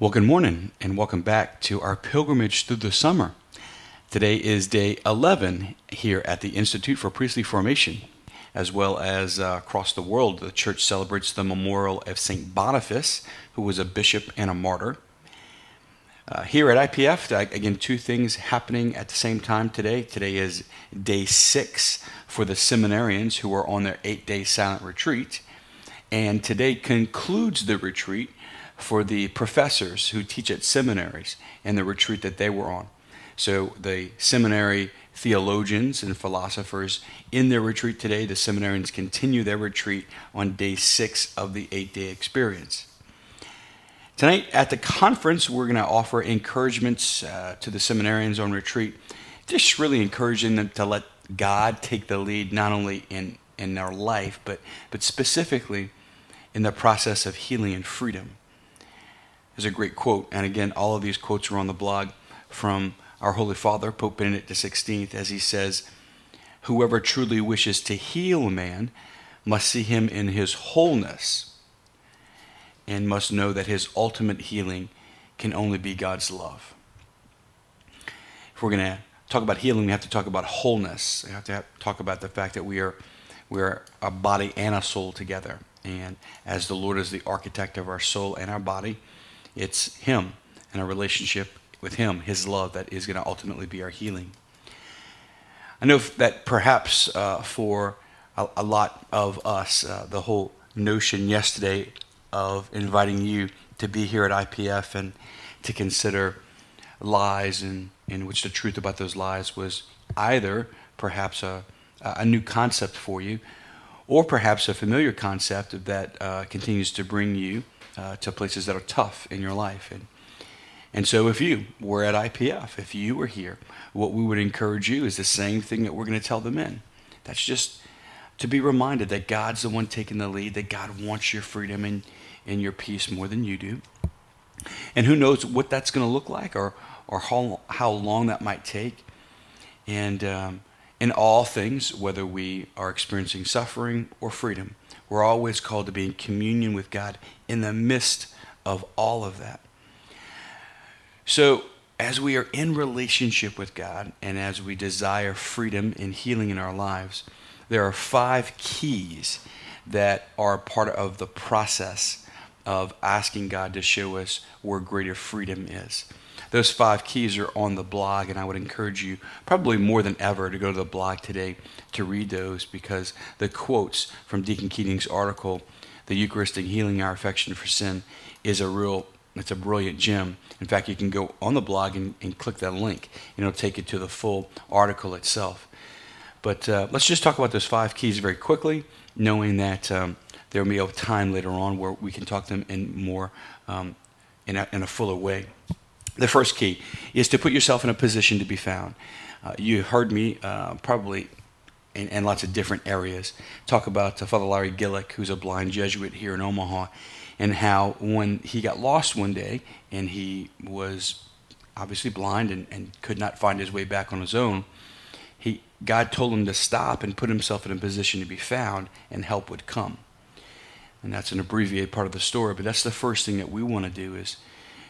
Well, good morning and welcome back to our pilgrimage through the summer. Today is day 11 here at the Institute for Priestly Formation, as well as across the world. The church celebrates the memorial of St. Boniface, who was a bishop and a martyr. Here at IPF, again, two things happening at the same time today. Today is day 6 for the seminarians who are on their 8-day silent retreat. And today concludes the retreat for the professors who teach at seminaries and the retreat that they were on. So the seminary theologians and philosophers in their retreat today, the seminarians continue their retreat on day 6 of the 8-day experience. Tonight at the conference, we're going to offer encouragements to the seminarians on retreat, just really encouraging them to let God take the lead, not only in their life, but specifically in the process of healing and freedom. There's a great quote, and again, all of these quotes are on the blog, from our Holy Father, Pope Benedict XVI, as he says, "Whoever truly wishes to heal a man must see him in his wholeness and must know that his ultimate healing can only be God's love." If we're going to talk about healing, we have to talk about wholeness. We have to talk about the fact that we are a body and a soul together. And as the Lord is the architect of our soul and our body, it's Him and our relationship with Him, His love, that is going to ultimately be our healing. I know that perhaps for a lot of us, the whole notion yesterday of inviting you to be here at IPF and to consider lies and in which the truth about those lies was either perhaps a new concept for you, or perhaps a familiar concept that continues to bring you to places that are tough in your life. And so if you were at IPF, if you were here, what we would encourage you is the same thing that we're going to tell the men. That's just to be reminded that God's the one taking the lead, that God wants your freedom and your peace more than you do. And who knows what that's going to look like or how long that might take. And in all things, whether we are experiencing suffering or freedom, we're always called to be in communion with God in the midst of all of that. So as we are in relationship with God and as we desire freedom and healing in our lives, there are 5 keys that are part of the process of asking God to show us where greater freedom is. Those 5 keys are on the blog, and I would encourage you probably more than ever to go to the blog today to read those, because the quotes from Deacon Keating's article, "The Eucharistic Healing Our Affection for Sin," is it's a brilliant gem. In fact, you can go on the blog and click that link, and it'll take you to the full article itself. But let's just talk about those 5 keys very quickly, knowing that there may be a time later on where we can talk them in more in a fuller way. The first key is to put yourself in a position to be found. You heard me probably in lots of different areas talk about Father Larry Gillick, who's a blind Jesuit here in Omaha, and how when he got lost one day and he was obviously blind and could not find his way back on his own, God told him to stop and put himself in a position to be found, and help would come. And that's an abbreviated part of the story, but that's the first thing that we want to do is,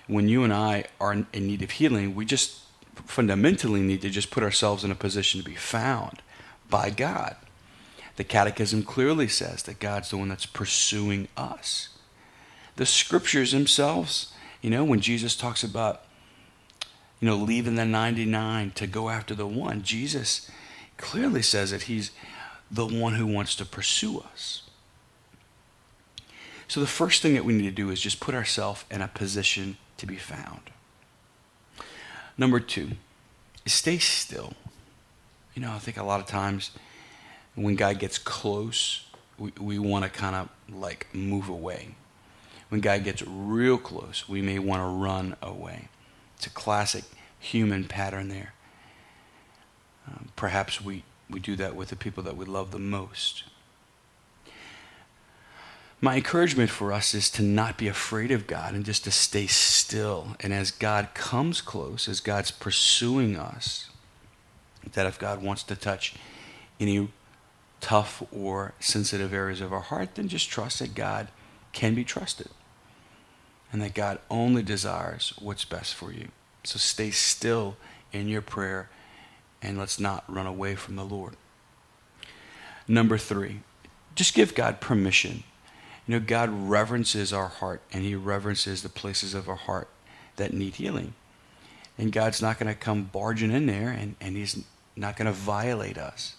when you and I are in need of healing, we just fundamentally need to just put ourselves in a position to be found by God. The Catechism clearly says that God's the one that's pursuing us. The Scriptures themselves, when Jesus talks about, leaving the 99 to go after the one, Jesus clearly says that He's the one who wants to pursue us. So the first thing that we need to do is just put ourselves in a position to be found. Number 2 is stay still. I think a lot of times when God gets close, we want to kind of like move away. When God gets real close, we may want to run away. It's a classic human pattern there. Perhaps we do that with the people that we love the most. My encouragement for us is to not be afraid of God and just to stay still. And as God comes close, as God's pursuing us, that if God wants to touch any tough or sensitive areas of our heart, then just trust that God can be trusted. and that God only desires what's best for you. So stay still in your prayer, and let's not run away from the Lord. Number 3, just give God permission. God reverences our heart, and he reverences the places of our heart that need healing. And God's not going to come barging in there, and he's not going to violate us.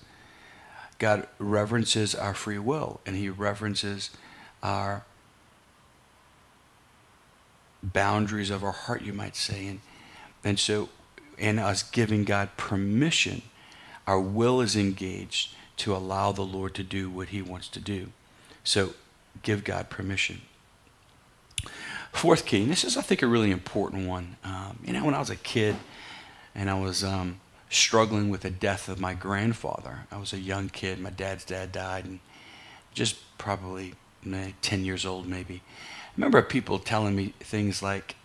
God reverences our free will, and he reverences our boundaries of our heart, you might say. And so in us giving God permission, our will is engaged to allow the Lord to do what he wants to do. So give God permission. 4th key, and this is, I think, a really important one. When I was a kid and I was struggling with the death of my grandfather, I was a young kid. My dad's dad died, and just probably 10 years old maybe. I remember people telling me things like,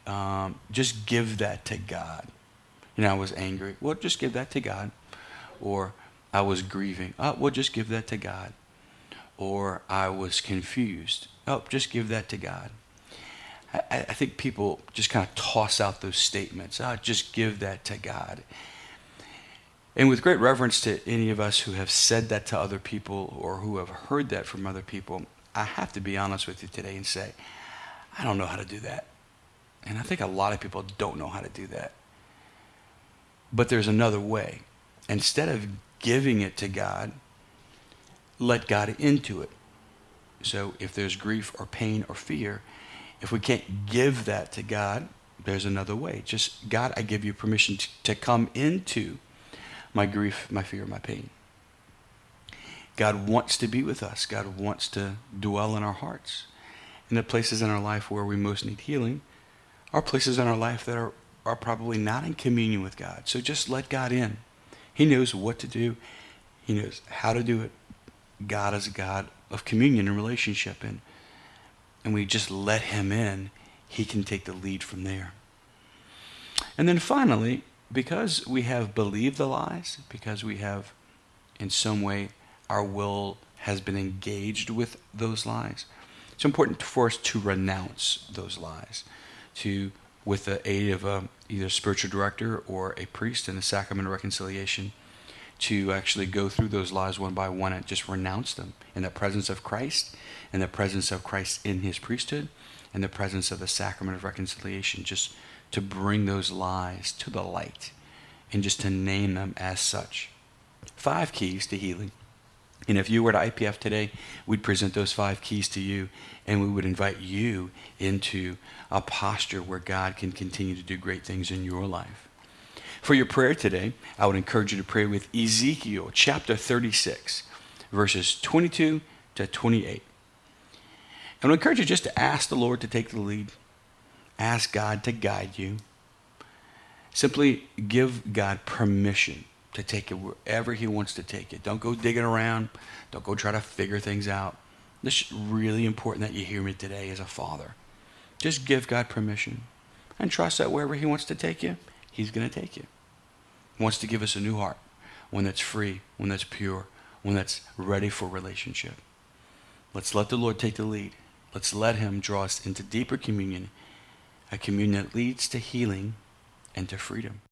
just give that to God. I was angry. Well, just give that to God. Or I was grieving. Oh, well, just give that to God. Or I was confused. Oh, just give that to God. I think people just kind of toss out those statements. Oh, just give that to God. And with great reverence to any of us who have said that to other people or who have heard that from other people, I have to be honest with you today and say, I don't know how to do that. And I think a lot of people don't know how to do that. But there's another way. Instead of giving it to God, let God into it. So if there's grief or pain or fear, if we can't give that to God, there's another way. Just, God, I give you permission to come into my grief, my fear, my pain. God wants to be with us. God wants to dwell in our hearts. And the places in our life where we most need healing are places in our life that are probably not in communion with God. So just let God in. He knows what to do. He knows how to do it. God is a God of communion and relationship. And we just let him in. He can take the lead from there. And then finally, because we have believed the lies, because we have in some way our will has been engaged with those lies, it's important for us to renounce those lies, with the aid of either a spiritual director or a priest in the sacrament of reconciliation, to actually go through those lies one by one and just renounce them in the presence of Christ, in the presence of Christ in his priesthood, in the presence of the sacrament of reconciliation, just to bring those lies to the light and just to name them as such. 5 keys to healing. And if you were to IPF today, we'd present those 5 keys to you, and we would invite you into a posture where God can continue to do great things in your life. For your prayer today, I would encourage you to pray with Ezekiel chapter 36, verses 22 to 28. I would encourage you just to ask the Lord to take the lead. Ask God to guide you. Simply give God permission to take it wherever he wants to take it. Don't go digging around. Don't go try to figure things out. This is really important that you hear me today as a father. Just give God permission and trust that wherever he wants to take you, he's going to take you. He wants to give us a new heart, one that's free, one that's pure, one that's ready for relationship. Let's let the Lord take the lead. Let's let him draw us into deeper communion, a communion that leads to healing and to freedom.